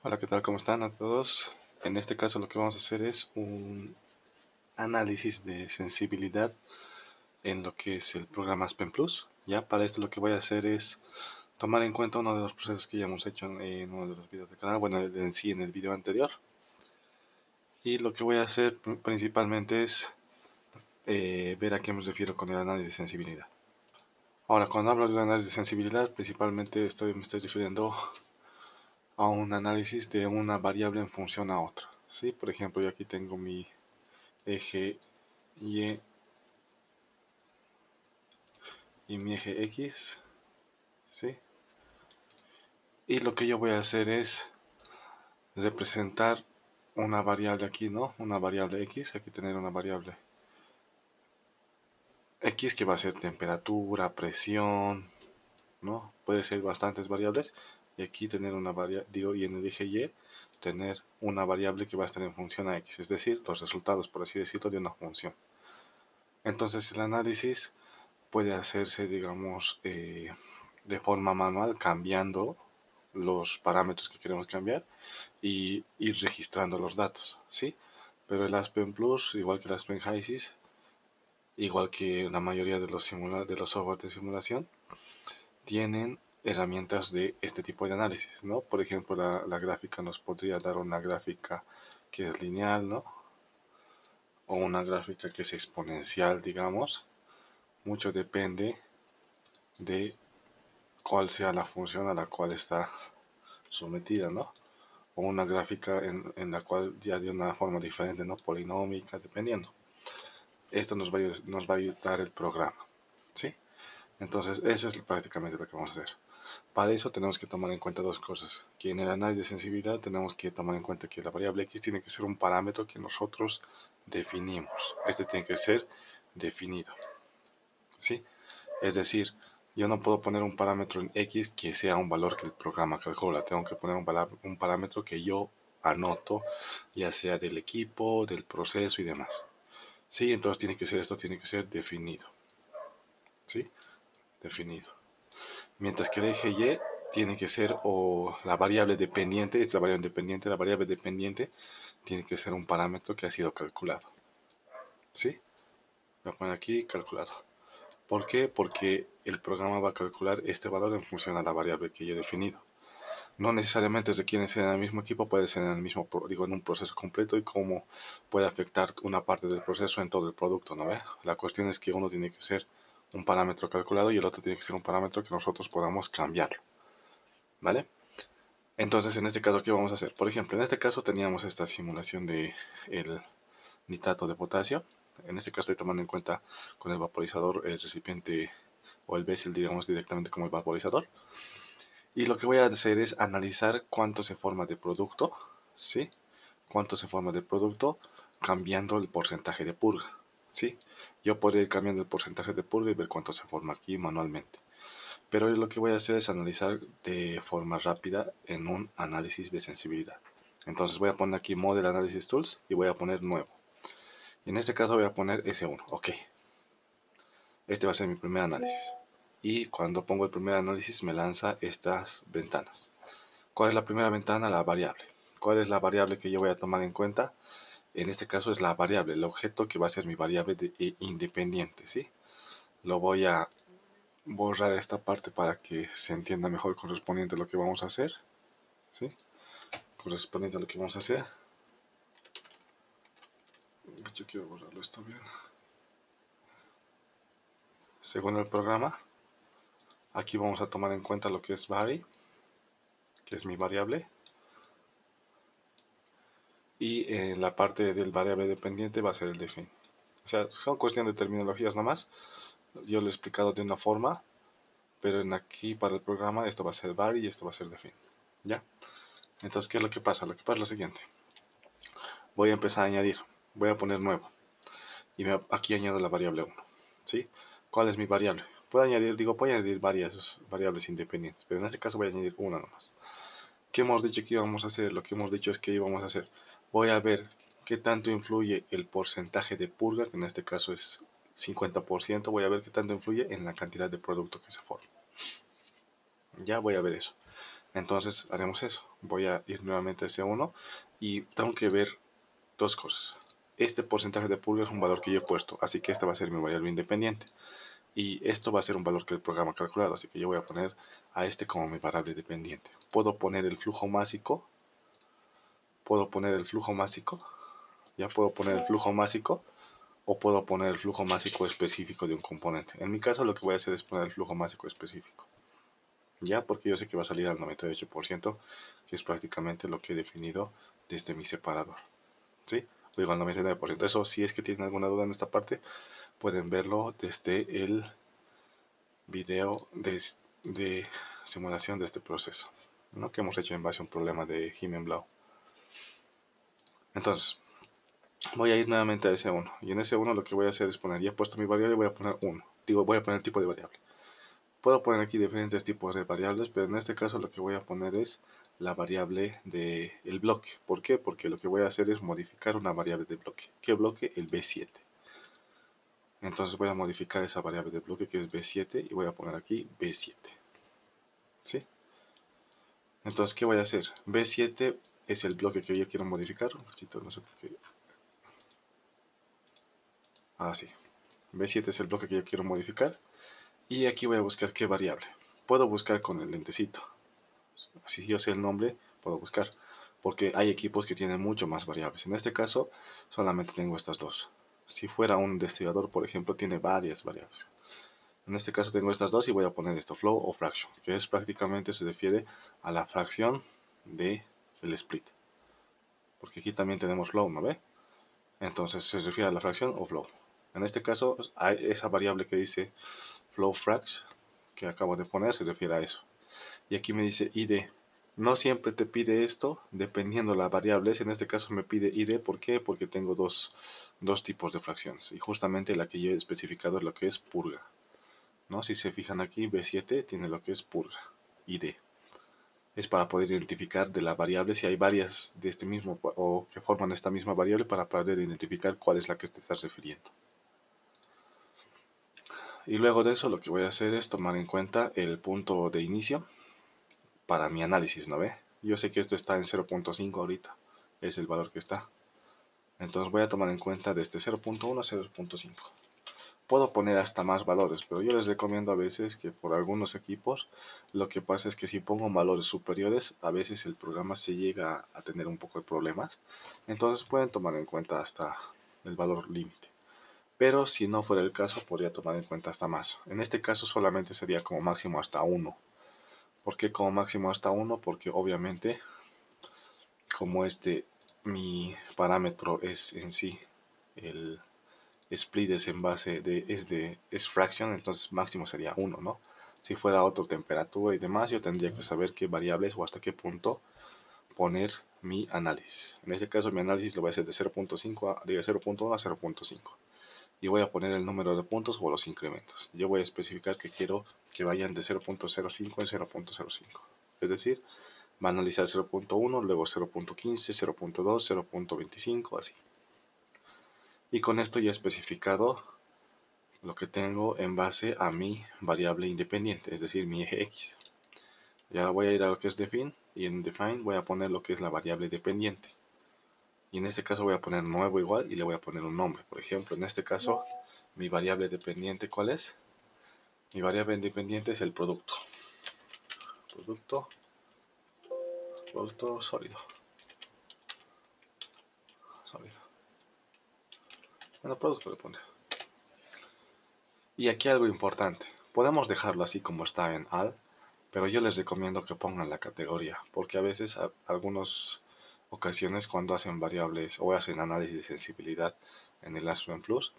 Hola, ¿qué tal? ¿Cómo están a todos? En este caso lo que vamos a hacer es un análisis de sensibilidad en lo que es el programa Aspen Plus. Ya para esto lo que voy a hacer es tomar en cuenta uno de los procesos que ya hemos hecho en uno de los videos del canal, bueno, en sí en el video anterior. Y lo que voy a hacer principalmente es ver a qué me refiero con el análisis de sensibilidad. Ahora, cuando hablo de análisis de sensibilidad, principalmente me estoy refiriendo a un análisis de una variable en función a otra. ¿Sí? Por ejemplo, yo aquí tengo mi eje Y y mi eje X, ¿sí? Y lo que yo voy a hacer es representar una variable aquí, ¿no? Una variable X, aquí tener una variable X que va a ser temperatura, presión, ¿no? Puede ser bastantes variables. Y aquí tener una variable, digo, y en el eje Y tener una variable que va a estar en función a X, es decir, los resultados, por así decirlo, de una función. Entonces el análisis puede hacerse, digamos, de forma manual, cambiando los parámetros que queremos cambiar y ir registrando los datos, ¿sí? Pero el Aspen Plus, igual que el Aspen HYSYS, igual que la mayoría de los software de simulación, tienen herramientas de este tipo de análisis, ¿no? Por ejemplo, la gráfica nos podría dar una gráfica que es lineal, ¿no? O una gráfica que es exponencial, digamos. Mucho depende de cuál sea la función a la cual está sometida, ¿no? O una gráfica en la cual ya de una forma diferente, ¿no? Polinómica, dependiendo. Esto nos va a ayudar el programa, ¿sí? Entonces, eso es prácticamente lo que vamos a hacer. Para eso tenemos que tomar en cuenta dos cosas. Que en el análisis de sensibilidad tenemos que tomar en cuenta que la variable X tiene que ser un parámetro que nosotros definimos. Este tiene que ser definido, ¿sí? Es decir, yo no puedo poner un parámetro en X que sea un valor que el programa calcula. Tengo que poner un parámetro que yo anoto, ya sea del equipo, del proceso y demás. Sí, entonces esto tiene que ser definido. ¿Sí? Definido. Mientras que el eje Y tiene que ser o la variable dependiente, es la variable dependiente tiene que ser un parámetro que ha sido calculado. ¿Sí? Voy a poner aquí calculado. ¿Por qué? Porque el programa va a calcular este valor en función a la variable que yo he definido. No necesariamente requieren ser en el mismo equipo, puede ser en el mismo, digo, en un proceso completo y cómo puede afectar una parte del proceso en todo el producto, ¿no ve? La cuestión es que uno tiene que ser un parámetro calculado y el otro tiene que ser un parámetro que nosotros podamos cambiarlo, ¿vale? Entonces, en este caso, ¿qué vamos a hacer? Por ejemplo, en este caso teníamos esta simulación de el nitrato de potasio. En este caso estoy tomando en cuenta con el vaporizador el recipiente o el Bessel, digamos, directamente como el vaporizador. Y lo que voy a hacer es analizar cuánto se forma de producto, ¿sí? Cuánto se forma de producto cambiando el porcentaje de purga, ¿sí? Yo podría ir cambiando el porcentaje de purga y ver cuánto se forma aquí manualmente. Pero lo que voy a hacer es analizar de forma rápida en un análisis de sensibilidad. Entonces voy a poner aquí Model Analysis Tools y voy a poner nuevo. Y en este caso voy a poner S1. Ok. Este va a ser mi primer análisis. Y cuando pongo el primer análisis me lanza estas ventanas. ¿Cuál es la primera ventana? La variable. ¿Cuál es la variable que yo voy a tomar en cuenta? En este caso es la variable, el objeto que va a ser mi variable independiente, ¿sí? Lo voy a borrar esta parte para que se entienda mejor correspondiente a lo que vamos a hacer, ¿sí? Correspondiente a lo que vamos a hacer. Yo quiero borrarlo, está bien. Según el programa, aquí vamos a tomar en cuenta lo que es vary, que es mi variable, y en la parte del variable dependiente va a ser el define. O sea, son cuestión de terminologías nomás. Yo lo he explicado de una forma, pero en aquí para el programa esto va a ser vary y esto va a ser define. ¿Ya? Entonces, ¿qué es lo que pasa? Lo que pasa es lo siguiente. Voy a empezar a añadir. Voy a poner nuevo. Y aquí añado la variable 1. ¿Sí? ¿Cuál es mi variable? Puedo añadir varias variables independientes, pero en este caso voy a añadir una nomás. ¿Qué hemos dicho que íbamos a hacer? Lo que hemos dicho es que íbamos a hacer. Voy a ver qué tanto influye el porcentaje de purga, que en este caso es 50%. Voy a ver qué tanto influye en la cantidad de producto que se forma. Ya voy a ver eso. Entonces haremos eso. Voy a ir nuevamente a C1 y tengo que ver dos cosas. Este porcentaje de purga es un valor que yo he puesto, así que esta va a ser mi variable independiente. Y esto va a ser un valor que el programa ha calculado, así que yo voy a poner a este como mi variable dependiente. Puedo poner el flujo másico, ya puedo poner el flujo másico, o puedo poner el flujo másico específico de un componente. En mi caso lo que voy a hacer es poner el flujo másico específico, ya, porque yo sé que va a salir al 98%, que es prácticamente lo que he definido desde mi separador, ¿sí? Digo al 99%. Eso, si es que tienen alguna duda en esta parte, pueden verlo desde el video de simulación de este proceso, ¿no?, que hemos hecho en base a un problema de Himenblau. Entonces, voy a ir nuevamente a S1, y en S1 lo que voy a hacer es poner, ya he puesto mi variable, voy a poner 1, voy a poner el tipo de variable. Puedo poner aquí diferentes tipos de variables, pero en este caso lo que voy a poner es la variable del bloque. ¿Por qué? Porque lo que voy a hacer es modificar una variable de bloque. ¿Qué bloque? El B7. Entonces voy a modificar esa variable de bloque que es B7 y voy a poner aquí B7. ¿Sí? Entonces, ¿qué voy a hacer? B7 es el bloque que yo quiero modificar. Un poquito, no sé por qué. Ahora sí. B7 es el bloque que yo quiero modificar. Y aquí voy a buscar qué variable. Puedo buscar con el lentecito. Si yo sé el nombre, puedo buscar. Porque hay equipos que tienen mucho más variables. En este caso, solamente tengo estas dos. Si fuera un destilador, por ejemplo, tiene varias variables. En este caso tengo estas dos y voy a poner esto, flow o fraction, que es prácticamente, se refiere a la fracción del split. Porque aquí también tenemos flow, ¿no ve? Entonces se refiere a la fracción o flow. En este caso, esa variable que dice flow fraction, que acabo de poner, se refiere a eso. Y aquí me dice id. No siempre te pide esto, dependiendo la variable. En este caso me pide id, ¿por qué? Porque tengo dos tipos de fracciones. Y justamente la que yo he especificado es lo que es purga, ¿no? Si se fijan aquí, B7 tiene lo que es purga, id. Es para poder identificar de la variable si hay varias de este mismo o que forman esta misma variable, para poder identificar cuál es la que te estás refiriendo. Y luego de eso lo que voy a hacer es tomar en cuenta el punto de inicio para mi análisis, ¿no ve? Yo sé que esto está en 0.5 ahorita, es el valor que está. Entonces voy a tomar en cuenta desde 0.1 a 0.5. Puedo poner hasta más valores, pero yo les recomiendo a veces que por algunos equipos lo que pasa es que si pongo valores superiores, a veces el programa se llega a tener un poco de problemas. Entonces pueden tomar en cuenta hasta el valor límite. Pero si no fuera el caso, podría tomar en cuenta hasta más. En este caso solamente sería como máximo hasta 1. ¿Por qué como máximo hasta 1? Porque obviamente, como mi parámetro es en sí, el split es en base es fraction, entonces máximo sería 1, ¿no? Si fuera otra temperatura y demás, yo tendría que saber qué variables o hasta qué punto poner mi análisis. En este caso mi análisis lo voy a hacer de 0.5 de 0.1 a 0.5. Y voy a poner el número de puntos o los incrementos. Yo voy a especificar que quiero que vayan de 0.05 en 0.05. Es decir, va a analizar 0.1, luego 0.15, 0.2, 0.25, así. Y con esto ya he especificado lo que tengo en base a mi variable independiente, es decir, mi eje X. Y ahora voy a ir a lo que es define, y en define voy a poner lo que es la variable dependiente. Y en este caso voy a poner nuevo igual y le voy a poner un nombre. Por ejemplo, en este caso, mi variable dependiente, ¿cuál es? Mi variable independiente es el producto. Producto sólido. Bueno, producto le pone. Y aquí algo importante. Podemos dejarlo así como está en al, pero yo les recomiendo que pongan la categoría, porque a veces, algunas ocasiones cuando hacen variables o hacen análisis de sensibilidad en el Astro Plus,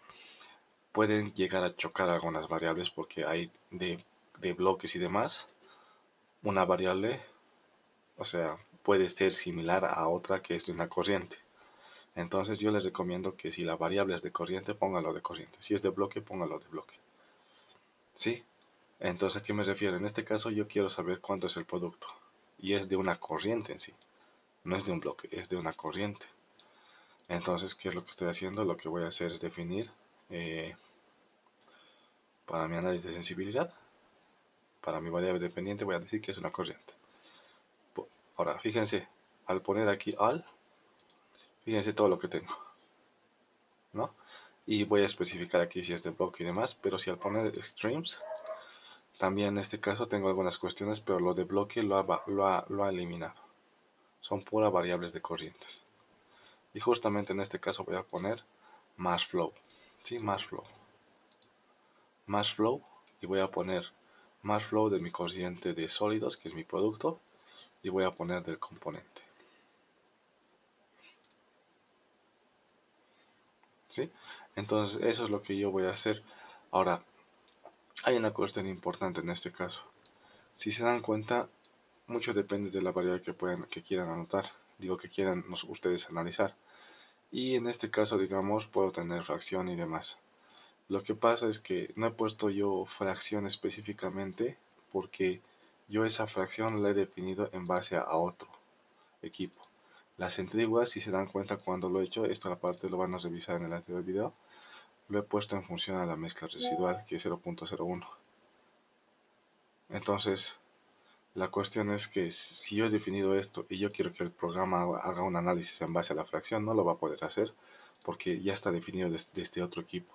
pueden llegar a chocar algunas variables porque hay de bloques y demás, una variable, o sea, puede ser similar a otra que es de una corriente. Entonces yo les recomiendo que si la variable es de corriente, póngalo de corriente. Si es de bloque, póngalo de bloque. ¿Sí? Entonces, ¿a qué me refiero? En este caso yo quiero saber cuánto es el producto. Y es de una corriente en sí. No es de un bloque, es de una corriente. Entonces, ¿qué es lo que estoy haciendo? Lo que voy a hacer es definir, para mi análisis de sensibilidad, para mi variable dependiente voy a decir que es una corriente. Ahora, fíjense, al poner aquí all, fíjense todo lo que tengo, ¿no? Y voy a especificar aquí si es de bloque y demás, pero si al poner streams, también en este caso tengo algunas cuestiones, pero lo de bloque lo ha eliminado. Son puras variables de corrientes. Y justamente en este caso voy a poner mass flow, ¿sí? Mass flow, y voy a poner mass flow de mi corriente de sólidos, que es mi producto, y voy a poner del componente, ¿sí? Entonces eso es lo que yo voy a hacer. Ahora, hay una cuestión importante en este caso. Si se dan cuenta, mucho depende de la variable que quieran anotar, digo que quieran ustedes analizar. Y en este caso, digamos, puedo tener fracción y demás. Lo que pasa es que no he puesto yo fracción específicamente porque yo esa fracción la he definido en base a otro equipo. Las centrífugas, si se dan cuenta cuando lo he hecho, esta parte lo van a revisar en el anterior video, lo he puesto en función a la mezcla residual, que es 0.01. Entonces, la cuestión es que si yo he definido esto y yo quiero que el programa haga un análisis en base a la fracción, no lo va a poder hacer porque ya está definido de este otro equipo.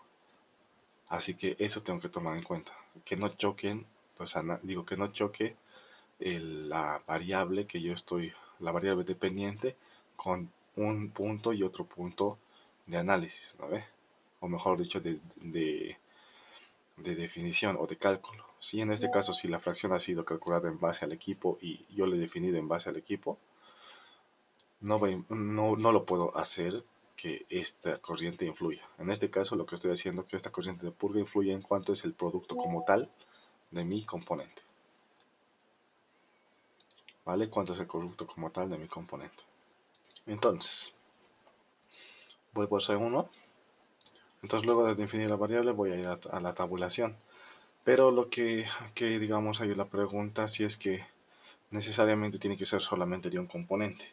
Así que eso tengo que tomar en cuenta, que no choquen, digo que no choque la variable que yo estoy, la variable dependiente con un punto y otro punto de análisis, ¿no ve? O mejor dicho, de definición o de cálculo. Si en este caso, si la fracción ha sido calculada en base al equipo y yo lo he definido en base al equipo, no lo puedo hacer que esta corriente influya. En este caso lo que estoy haciendo es que esta corriente de purga influye en cuanto es el producto como tal de mi componente. ¿Vale? Cuánto es el producto como tal de mi componente. Entonces, vuelvo a hacer uno. Entonces luego de definir la variable voy a ir a la tabulación. Pero lo que digamos hay la pregunta si es que necesariamente tiene que ser solamente de un componente.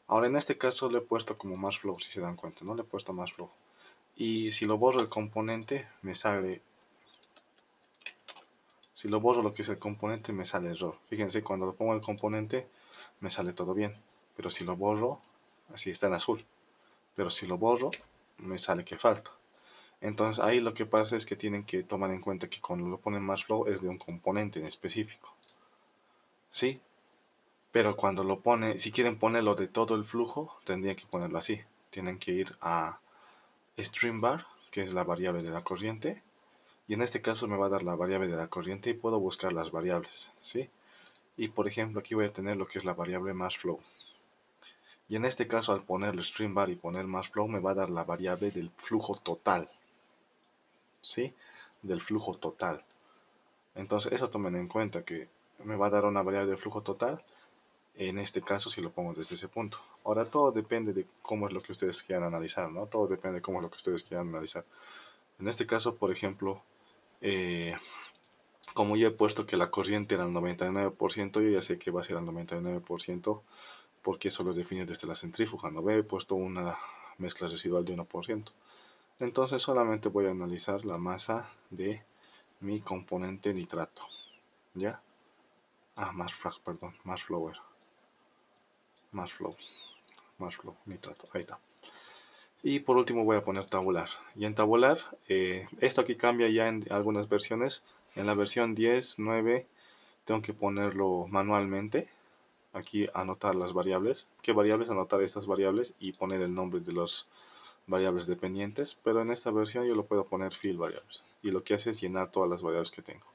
Ahora en este caso le he puesto como mass flow, si se dan cuenta, no le he puesto mass flow. Y si lo borro el componente me sale, si lo borro lo que es el componente me sale error. Fíjense, cuando lo pongo el componente me sale todo bien, pero si lo borro, así está en azul, pero si lo borro me sale que falta. Entonces ahí lo que pasa es que tienen que tomar en cuenta que cuando lo ponen mass flow es de un componente en específico, ¿sí? Pero cuando lo pone, si quieren ponerlo de todo el flujo, tendrían que ponerlo así. Tienen que ir a stream bar, que es la variable de la corriente, y en este caso me va a dar la variable de la corriente y puedo buscar las variables, ¿sí? Y por ejemplo aquí voy a tener lo que es la variable mass flow. Y en este caso al ponerle stream bar y poner mass flow me va a dar la variable del flujo total, ¿sí? Del flujo total. Entonces eso tomen en cuenta que me va a dar una variable de flujo total. En este caso si lo pongo desde ese punto. Ahora todo depende de cómo es lo que ustedes quieran analizar, ¿no? Todo depende de cómo es lo que ustedes quieran analizar. En este caso, por ejemplo, como ya he puesto que la corriente era el 99%, yo ya sé que va a ser el 99% porque eso lo define desde la centrífuga, ¿no? He puesto una mezcla residual de 1%. Entonces solamente voy a analizar la masa de mi componente nitrato, ¿ya? Perdón, mass flow, nitrato, ahí está. Y por último voy a poner tabular. Y en tabular, esto aquí cambia ya en algunas versiones. En la versión 10, 9, tengo que ponerlo manualmente. Aquí anotar las variables. ¿Qué variables? Anotar estas variables y poner el nombre de las variables dependientes. Pero en esta versión yo lo puedo poner fill variables. Y lo que hace es llenar todas las variables que tengo.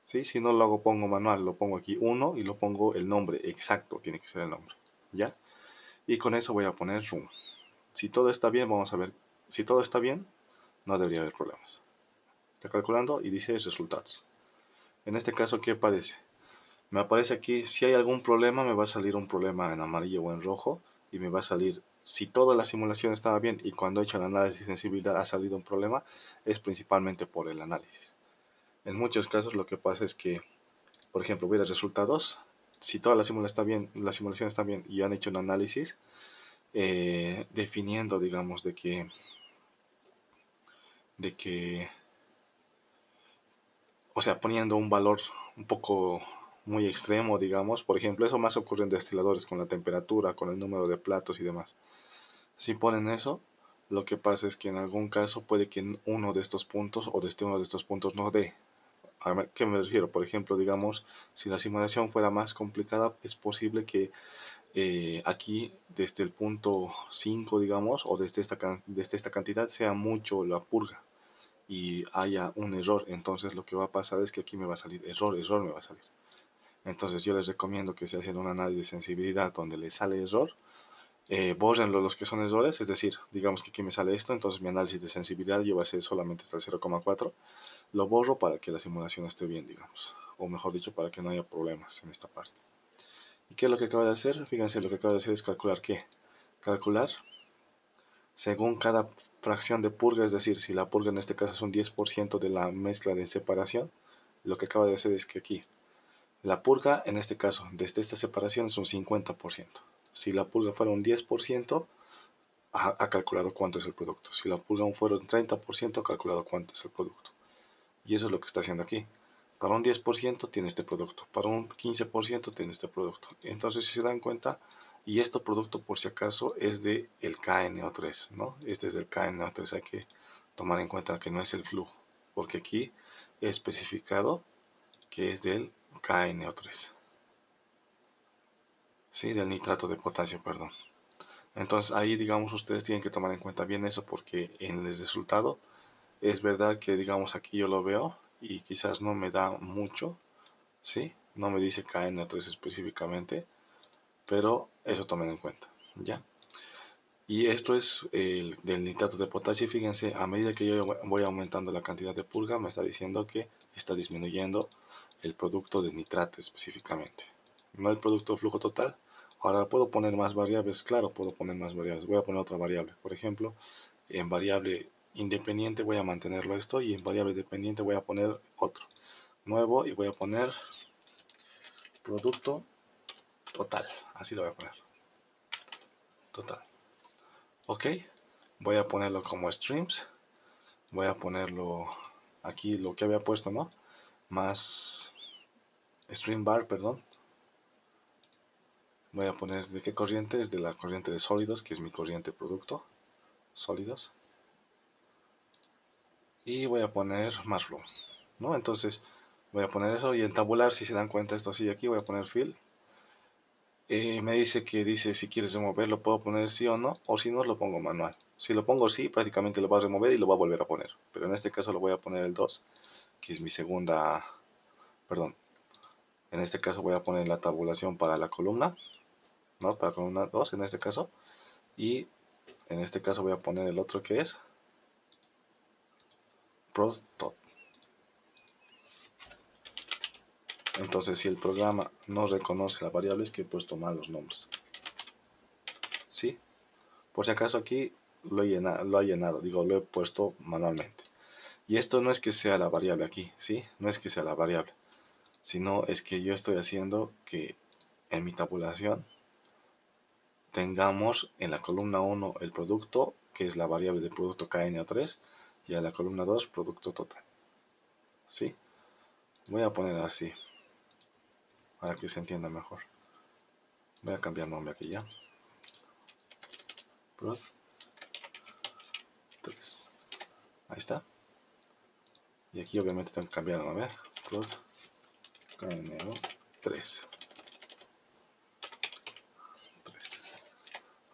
¿Sí? Si no lo hago pongo manual, lo pongo aquí 1 y lo pongo el nombre exacto. Tiene que ser el nombre. ¿Ya? Y con eso voy a poner room. Si todo está bien, vamos a ver. Si todo está bien, no debería haber problemas. Está calculando y dice resultados. En este caso, ¿qué aparece? Me aparece aquí, si hay algún problema, me va a salir un problema en amarillo o en rojo. Y me va a salir, si toda la simulación estaba bien y cuando he hecho el análisis de sensibilidad ha salido un problema, es principalmente por el análisis. En muchos casos lo que pasa es que, por ejemplo, voy a resultados. Si toda la simulación está bien y han hecho un análisis, definiendo, digamos, de que, o sea, poniendo un valor un poco muy extremo, digamos. Por ejemplo, eso más ocurre en destiladores con la temperatura, con el número de platos y demás. Si ponen eso, lo que pasa es que en algún caso puede que en uno de estos puntos o desde uno de estos puntos no dé. ¿A qué me refiero? Por ejemplo, digamos, si la simulación fuera más complicada, es posible que aquí desde el punto 5, digamos, o desde esta cantidad sea mucho la purga y haya un error. Entonces lo que va a pasar es que aquí me va a salir error, error me va a salir. Entonces yo les recomiendo que se hacen un análisis de sensibilidad donde les sale error, bórrenlo los que son errores, es decir, digamos que aquí me sale esto, entonces mi análisis de sensibilidad yo va a ser solamente hasta el 0,4, lo borro para que la simulación esté bien, digamos, o mejor dicho, para que no haya problemas en esta parte. ¿Y qué es lo que acaba de hacer? Fíjense, lo que acaba de hacer es calcular ¿qué? Calcular según cada fracción de purga, es decir, si la purga en este caso es un 10% de la mezcla de separación, lo que acaba de hacer es que aquí la purga, en este caso, desde esta separación es un 50%. Si la purga fuera un 10%, ha calculado cuánto es el producto. Si la purga fuera un 30%, ha calculado cuánto es el producto. Y eso es lo que está haciendo aquí. Para un 10% tiene este producto, para un 15% tiene este producto. Entonces, si se dan cuenta, y este producto por si acaso es de el KNO3, ¿no? Este es del KNO3, hay que tomar en cuenta que no es el flujo, porque aquí he especificado que es del KNO3, ¿sí? Del nitrato de potasio, perdón. Entonces ahí, digamos, ustedes tienen que tomar en cuenta bien eso, porque en el resultado es verdad que, digamos, aquí yo lo veo y quizás no me da mucho, ¿sí? No me dice KN3 específicamente, pero eso tomen en cuenta, ¿ya? Y esto es el del nitrato de potasio. Fíjense, a medida que yo voy aumentando la cantidad de purga, me está diciendo que está disminuyendo el producto de nitrato específicamente. No el producto de flujo total. Ahora puedo poner más variables, claro, puedo poner más variables. Voy a poner otra variable. Por ejemplo, en variable independiente voy a mantenerlo esto y en variable dependiente voy a poner otro nuevo y voy a poner producto total. Así lo voy a poner. Total. Ok. Voy a ponerlo como streams. Voy a ponerlo aquí lo que había puesto, ¿no? Más stream bar, perdón. Voy a poner de qué corriente, es de la corriente de sólidos, que es mi corriente producto, sólidos. Y voy a poner más flow, ¿no? Entonces voy a poner eso y en tabular, si se dan cuenta, esto así aquí, voy a poner fill. Me dice que dice si quieres removerlo, puedo poner sí o no, o si no, lo pongo manual. Si lo pongo sí, prácticamente lo va a remover y lo va a volver a poner. Pero en este caso lo voy a poner el 2, que es mi segunda, perdón, en este caso voy a poner la tabulación para la columna, ¿no? Para la columna 2 en este caso. Y en este caso voy a poner el otro que es ProTop. Entonces si el programa no reconoce la variable es que he puesto mal los nombres. ¿Sí? Por si acaso aquí lo he llenado, digo, lo he puesto manualmente. Y esto no es que sea la variable aquí, ¿sí? No es que sea la variable, sino es que yo estoy haciendo que en mi tabulación tengamos en la columna 1 el producto, que es la variable de producto KNO3, y en la columna 2 producto total. ¿Sí? Voy a poner así, para que se entienda mejor. Voy a cambiar nombre aquí ya. Prod 3. Ahí está. Y aquí obviamente tengo que cambiar el nombre. Prod KNO 3.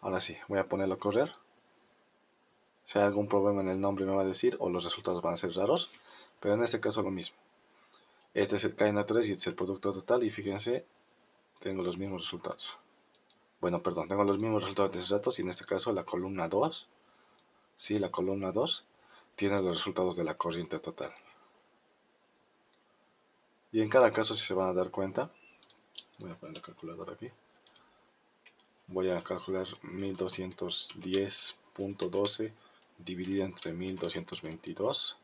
Ahora sí, voy a ponerlo a correr. Si hay algún problema en el nombre me va a decir o los resultados van a ser raros. Pero en este caso lo mismo. Este es el KNO3 y este es el producto total y fíjense, tengo los mismos resultados. Bueno, perdón, tengo los mismos resultados de esos datos y en este caso la columna 2, sí, la columna 2 tiene los resultados de la corriente total. Y en cada caso, si se van a dar cuenta, voy a poner la calculadora aquí. Voy a calcular 1210.12 dividido entre 1222,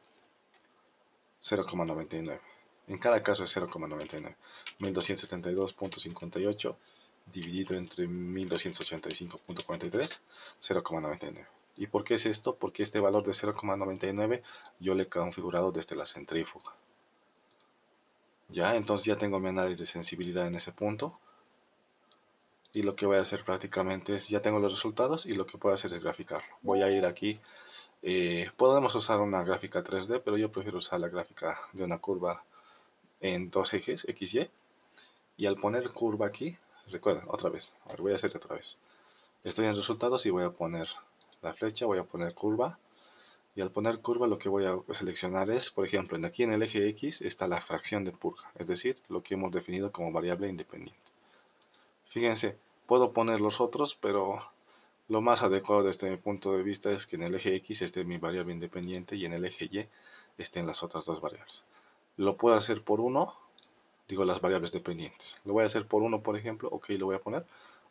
0,99. En cada caso es 0,99. 1272.58 dividido entre 1285.43, 0,99. ¿Y por qué es esto? Porque este valor de 0,99 yo le he configurado desde la centrífuga. Ya, entonces ya tengo mi análisis de sensibilidad en ese punto. Y lo que voy a hacer prácticamente es, ya tengo los resultados y lo que puedo hacer es graficarlo. Voy a ir aquí, podemos usar una gráfica 3D, pero yo prefiero usar la gráfica de una curva en dos ejes, X, Y. Y al poner curva aquí, recuerden, otra vez, a ver, voy a hacer otra vez. Estoy en resultados y voy a poner la flecha, voy a poner curva. Y al poner curva lo que voy a seleccionar es, por ejemplo, aquí en el eje X está la fracción de purga, es decir, lo que hemos definido como variable independiente. Fíjense, puedo poner los otros, pero lo más adecuado desde mi punto de vista es que en el eje X esté mi variable independiente y en el eje Y estén las otras dos variables. Lo puedo hacer por uno, digo las variables dependientes. Lo voy a hacer por uno, por ejemplo, ok, lo voy a poner,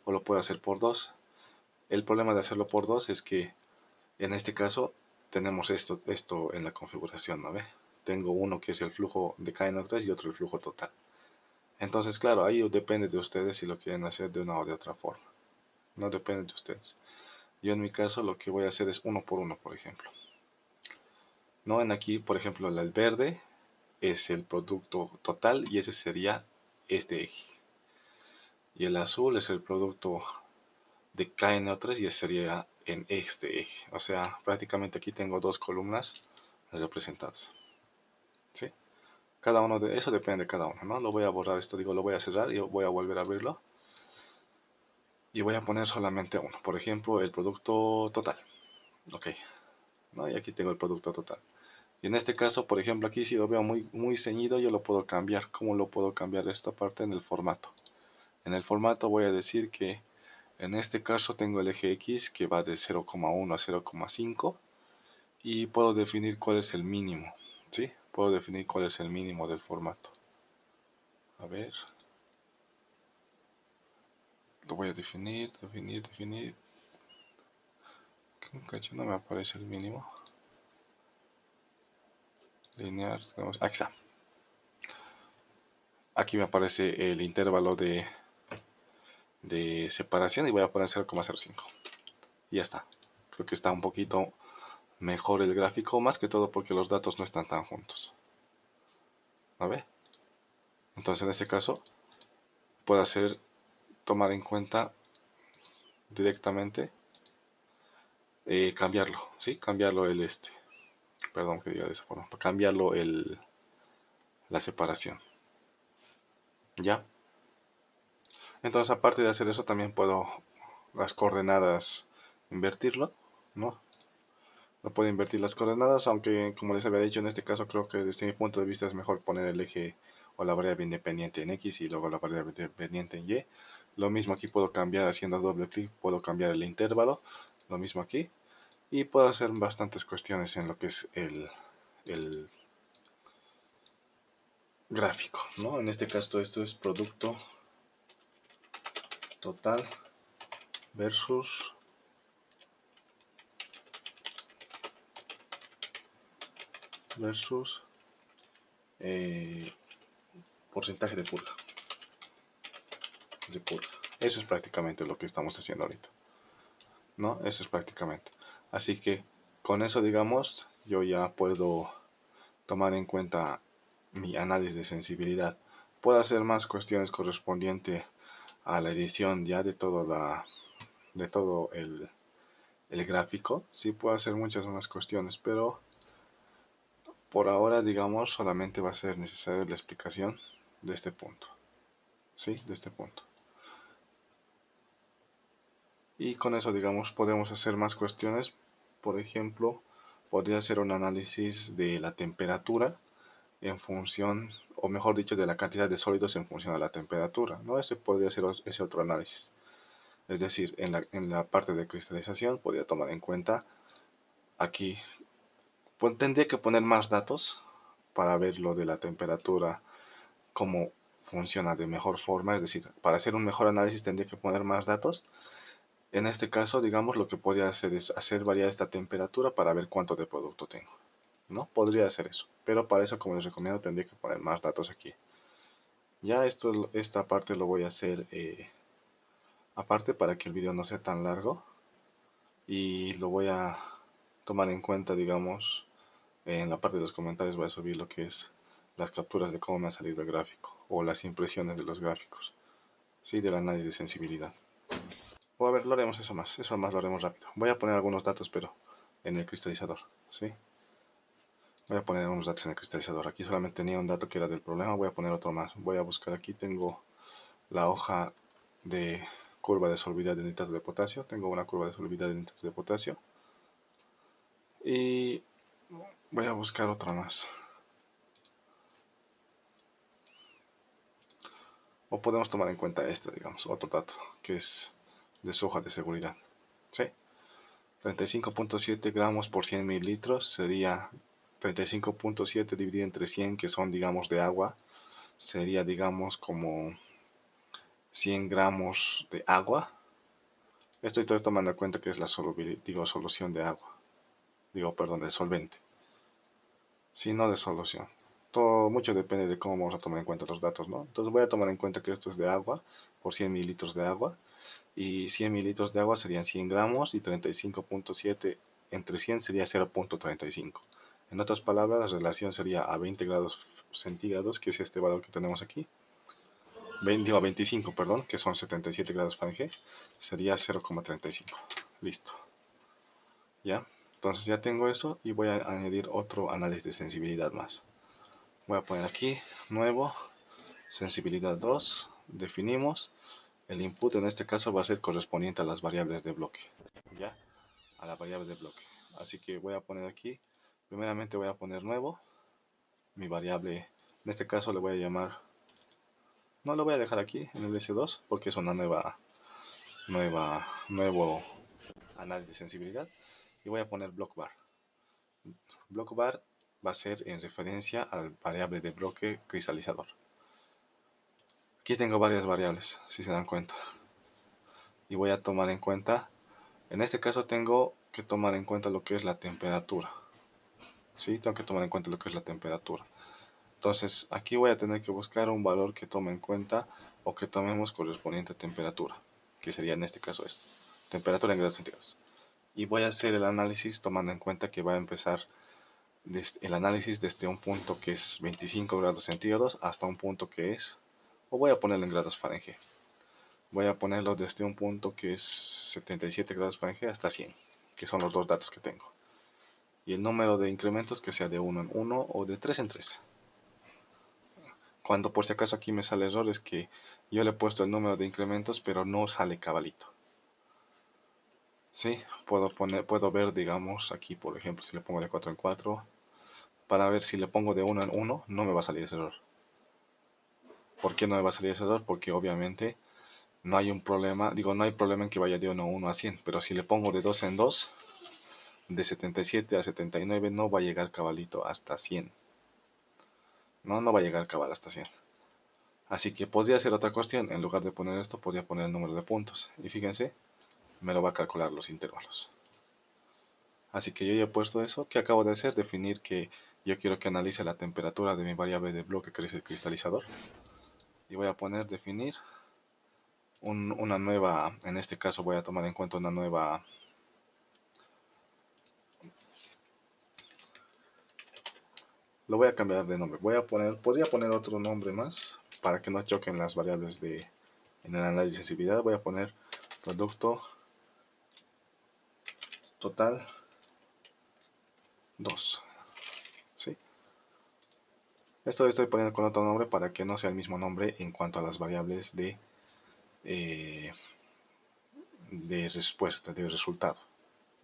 o lo puedo hacer por dos. El problema de hacerlo por dos es que en este caso tenemos esto en la configuración, ¿no ve? Tengo uno que es el flujo de KN3 y otro el flujo total. Entonces, claro, ahí depende de ustedes si lo quieren hacer de una o de otra forma. No depende de ustedes. Yo en mi caso lo que voy a hacer es uno por uno, por ejemplo. No, en aquí, por ejemplo, el verde es el producto total y ese sería este eje. Y el azul es el producto de KN3 y ese sería en este eje. O sea, prácticamente aquí tengo dos columnas representadas. ¿Sí? Cada uno de eso depende de cada uno, ¿no? Lo voy a borrar esto, digo, lo voy a cerrar y voy a volver a abrirlo. Y voy a poner solamente uno. Por ejemplo, el producto total. Ok. ¿No? Y aquí tengo el producto total. Y en este caso, por ejemplo, aquí si lo veo muy ceñido, yo lo puedo cambiar. ¿Cómo lo puedo cambiar esta parte? En el formato. En el formato voy a decir que en este caso tengo el eje X que va de 0,1 a 0,5 y puedo definir cuál es el mínimo. ¿Sí? Puedo definir cuál es el mínimo del formato. A ver. Lo voy a definir. Cacho, no me aparece el mínimo. Lineal. Aquí está. Aquí me aparece el intervalo de separación y voy a poner 0,05. Y ya está. Creo que está un poquito mejor el gráfico, más que todo porque los datos no están tan juntos. ¿A ver? Entonces en este caso puedo hacer tomar en cuenta directamente cambiarlo, ¿sí? Cambiarlo perdón que diga de esa forma, cambiarlo la separación. ¿Ya? Entonces aparte de hacer eso también puedo las coordenadas invertirlo, ¿no? No puedo invertir las coordenadas, aunque como les había dicho en este caso creo que desde mi punto de vista es mejor poner el eje o la variable independiente en X y luego la variable independiente en Y. Lo mismo aquí puedo cambiar haciendo doble clic, puedo cambiar el intervalo, lo mismo aquí. Y puedo hacer bastantes cuestiones en lo que es el gráfico, ¿no? En este caso esto es producto total versus eh, porcentaje de purga. Eso es prácticamente lo que estamos haciendo ahorita, ¿no? Eso es prácticamente. Así que con eso, digamos, yo ya puedo tomar en cuenta mi análisis de sensibilidad. Puedo hacer más cuestiones correspondientes a la edición ya de todo el gráfico. Sí puedo hacer muchas más cuestiones, pero por ahora, digamos, solamente va a ser necesaria la explicación de este punto. ¿Sí? De este punto. Y con eso, digamos, podemos hacer más cuestiones. Por ejemplo, podría hacer un análisis de la temperatura en función, o mejor dicho, de la cantidad de sólidos en función a la temperatura, ¿no? Ese podría ser ese otro análisis. Es decir, en la parte de cristalización podría tomar en cuenta aquí, pues, tendría que poner más datos para ver lo de la temperatura, cómo funciona de mejor forma, es decir, para hacer un mejor análisis tendría que poner más datos. En este caso, digamos, lo que podría hacer es hacer variar esta temperatura para ver cuánto de producto tengo, ¿no? Podría hacer eso, pero para eso, como les recomiendo, tendría que poner más datos aquí. Ya esta parte lo voy a hacer aparte para que el video no sea tan largo y lo voy a tomar en cuenta, digamos, en la parte de los comentarios voy a subir lo que es las capturas de cómo me ha salido el gráfico o las impresiones de los gráficos, ¿sí? Del análisis de sensibilidad. O a ver, lo haremos eso más lo haremos rápido. Voy a poner algunos datos, pero en el cristalizador, ¿sí? Voy a poner algunos datos en el cristalizador. Aquí solamente tenía un dato que era del problema, voy a poner otro más. Voy a buscar aquí, tengo la hoja de curva de solubilidad de nitrato de potasio. Tengo una curva de solubilidad de nitrato de potasio. Y voy a buscar otra más. O podemos tomar en cuenta este, digamos, otro dato, que es de su hoja de seguridad. ¿Sí? 35.7 gramos por 100 mililitros sería 35.7 dividido entre 100, que son, digamos, de agua. Sería, digamos, como 100 gramos de agua. Estoy tomando en cuenta que es la solución de agua. Perdón, de solvente. Si no de solución. Todo mucho depende de cómo vamos a tomar en cuenta los datos, ¿no? Entonces voy a tomar en cuenta que esto es de agua, por 100 mililitros de agua. Y 100 mililitros de agua serían 100 gramos y 35.7 entre 100 sería 0.35. En otras palabras, la relación sería a 20 grados centígrados, que es este valor que tenemos aquí. A 25, perdón, que son 77 grados Fahrenheit, sería 0,35. Listo. ¿Ya? Entonces ya tengo eso y voy a añadir otro análisis de sensibilidad más. Voy a poner aquí, nuevo, sensibilidad 2, definimos. El input en este caso va a ser correspondiente a las variables de bloque. ¿Ya? A la variable de bloque. Así que voy a poner aquí, primeramente voy a poner nuevo, mi variable, en este caso le voy a llamar, no lo voy a dejar aquí en el S2 porque es una nuevo análisis de sensibilidad, y voy a poner block bar. Block bar va a ser en referencia al variable de bloque cristalizador. Aquí tengo varias variables, si se dan cuenta, y voy a tomar en cuenta, en este caso tengo que tomar en cuenta lo que es la temperatura. ¿Sí? Tengo que tomar en cuenta lo que es la temperatura. Entonces aquí voy a tener que buscar un valor que tome en cuenta o que tomemos correspondiente a temperatura, que sería en este caso esto, temperatura en grados centígrados. Y voy a hacer el análisis tomando en cuenta que va a empezar el análisis desde un punto que es 25 grados centígrados hasta un punto que es, o voy a ponerlo en grados Fahrenheit. Voy a ponerlo desde un punto que es 77 grados Fahrenheit hasta 100, que son los dos datos que tengo. Y el número de incrementos que sea de 1 en 1 o de 3 en 3. Cuando por si acaso aquí me sale error es que yo le he puesto el número de incrementos pero no sale cabalito. ¿Sí? Puedo ver, digamos, aquí por ejemplo si le pongo de 4 en 4, para ver si le pongo de 1 en 1 no me va a salir ese error. ¿Por qué no me va a salir ese error? Porque obviamente no hay un problema, no hay problema en que vaya de 1 a 1 a 100, pero si le pongo de 2 en 2, de 77 a 79 no va a llegar cabalito hasta 100. No va a llegar cabal hasta 100. Así que podría hacer otra cuestión, en lugar de poner esto, podría poner el número de puntos. Y fíjense, me lo va a calcular los intervalos. Así que yo ya he puesto eso. ¿Qué acabo de hacer? Definir que yo quiero que analice la temperatura de mi variable de bloque que es el cristalizador. Y voy a poner definir una nueva, en este caso voy a tomar en cuenta una nueva, lo voy a cambiar de nombre. Podría poner otro nombre más para que no choquen las variables en el análisis de sensibilidad. Voy a poner producto total 2. ¿Sí? Esto lo estoy poniendo con otro nombre para que no sea el mismo nombre en cuanto a las variables de respuesta, de resultado,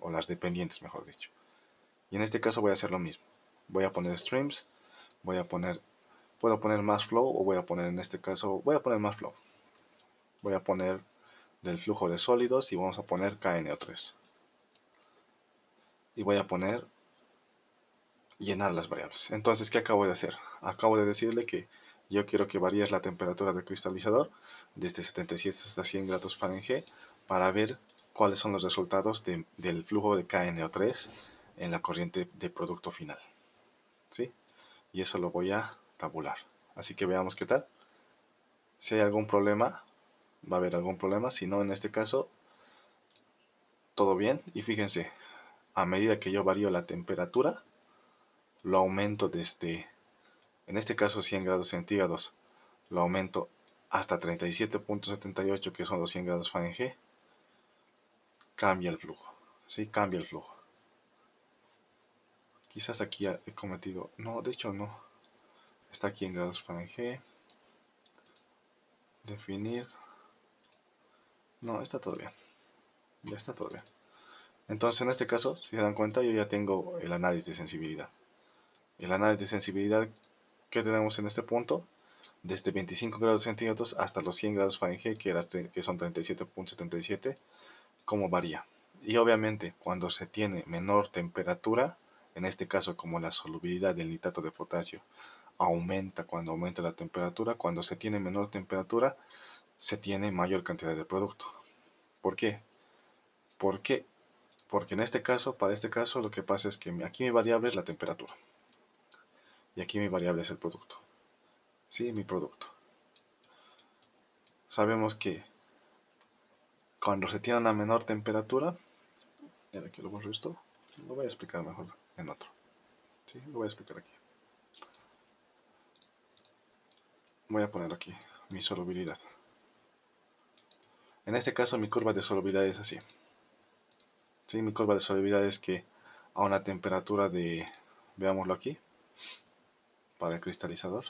o las dependientes, mejor dicho. Y en este caso voy a hacer lo mismo. Voy a poner streams, puedo poner más flow, o voy a poner en este caso, voy a poner más flow. Voy a poner del flujo de sólidos y vamos a poner KNO3. Y voy a poner llenar las variables. Entonces, ¿qué acabo de hacer? Acabo de decirle que yo quiero que varíe la temperatura del cristalizador desde 77 hasta 100 grados Fahrenheit para ver cuáles son los resultados del flujo de KNO3 en la corriente de producto final. ¿Sí? Y eso lo voy a tabular. Así que veamos qué tal. Si hay algún problema, va a haber algún problema. Si no, en este caso, todo bien. Y fíjense, a medida que yo varío la temperatura, lo aumento desde En este caso 100 grados centígrados lo aumento hasta 37.78, que son los 100 grados Fahrenheit. Cambia el flujo, ¿sí? Cambia el flujo. Quizás aquí he cometido, no, de hecho no, está aquí en grados Fahrenheit, definir, no, está todo bien, ya está todo bien. Entonces en este caso, si se dan cuenta, yo ya tengo el análisis de sensibilidad. El análisis de sensibilidad que tenemos en este punto, desde 25 grados centígrados hasta los 100 grados Fahrenheit, que son 37.77, cómo varía. Y obviamente cuando se tiene menor temperatura, en este caso como la solubilidad del nitrato de potasio aumenta cuando aumenta la temperatura, cuando se tiene menor temperatura se tiene mayor cantidad de producto. ¿Por qué? ¿Por qué? Porque en este caso, para este caso, lo que pasa es que aquí mi variable es la temperatura y aquí mi variable es el producto. ¿Sí? Mi producto. Sabemos que cuando se tiene una menor temperatura, mira, aquí lo borro esto, lo voy a explicar mejor en otro. ¿Sí? Lo voy a explicar aquí. Voy a poner aquí mi solubilidad. En este caso mi curva de solubilidad es así. ¿Sí? Mi curva de solubilidad es que a una temperatura de, veámoslo aquí, para el cristalizador,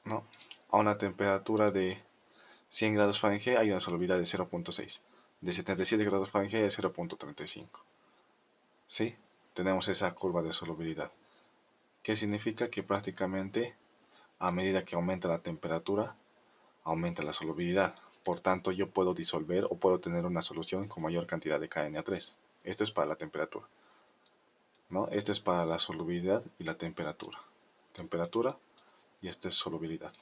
¿no? A una temperatura de 100 grados Fahrenheit hay una solubilidad de 0.6. De 77 grados Fahrenheit es 0.35. ¿Sí? Tenemos esa curva de solubilidad. ¿Qué significa? Que prácticamente a medida que aumenta la temperatura, aumenta la solubilidad. Por tanto, yo puedo disolver o puedo tener una solución con mayor cantidad de KNA3. Esto es para la temperatura, ¿no? Esto es para la solubilidad y la temperatura. Temperatura y esto es solubilidad.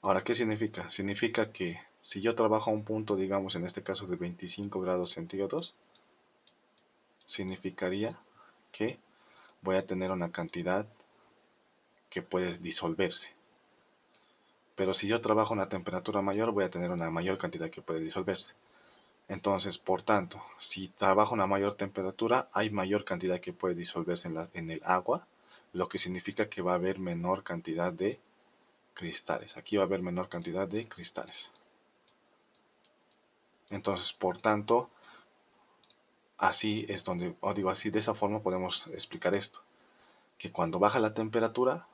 Ahora, ¿qué significa? Significa que si yo trabajo a un punto, digamos en este caso de 25 grados centígrados, significaría que voy a tener una cantidad que puede disolverse. Pero si yo trabajo a una temperatura mayor, voy a tener una mayor cantidad que puede disolverse. Entonces, por tanto, si trabajo a una mayor temperatura, hay mayor cantidad que puede disolverse en el agua, lo que significa que va a haber menor cantidad de cristales. Aquí va a haber menor cantidad de cristales. Entonces, por tanto, así es donde, o digo así, de esa forma podemos explicar esto. Que cuando baja la temperatura,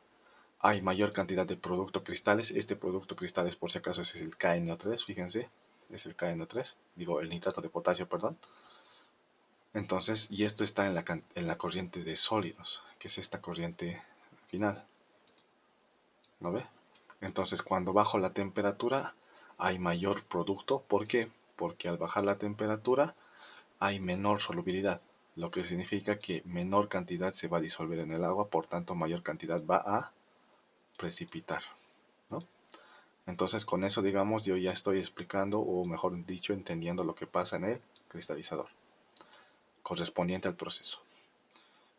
hay mayor cantidad de producto cristales. Este producto cristales, por si acaso, ese es el KNO3, fíjense, es el KNO3, digo, el nitrato de potasio, perdón. Entonces, y esto está en la corriente de sólidos, que es esta corriente final. ¿No ve? Entonces, cuando bajo la temperatura, hay mayor producto. ¿Por qué? Porque al bajar la temperatura, hay menor solubilidad, lo que significa que menor cantidad se va a disolver en el agua, por tanto, mayor cantidad va a precipitar, ¿no? Entonces, con eso, digamos, yo ya estoy explicando, o mejor dicho, entendiendo lo que pasa en el cristalizador, correspondiente al proceso.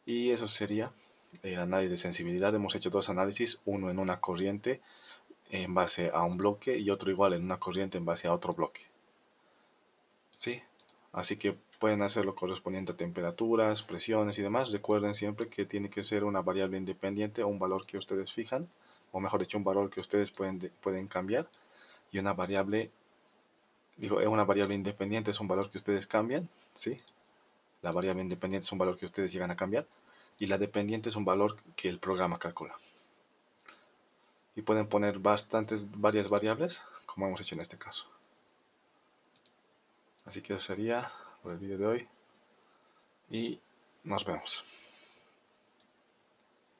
Y eso sería el análisis de sensibilidad. Hemos hecho dos análisis, uno en una corriente en base a un bloque y otro igual en una corriente en base a otro bloque. ¿Sí? Así que pueden hacerlo correspondiente a temperaturas, presiones y demás. Recuerden siempre que tiene que ser una variable independiente o un valor que ustedes fijan, o mejor dicho, un valor que ustedes pueden cambiar. Y una variable, digo, una variable independiente es un valor que ustedes cambian, ¿sí? La variable independiente es un valor que ustedes llegan a cambiar. Y la dependiente es un valor que el programa calcula. Y pueden poner varias variables, como hemos hecho en este caso. Así que eso sería por el vídeo de hoy y nos vemos.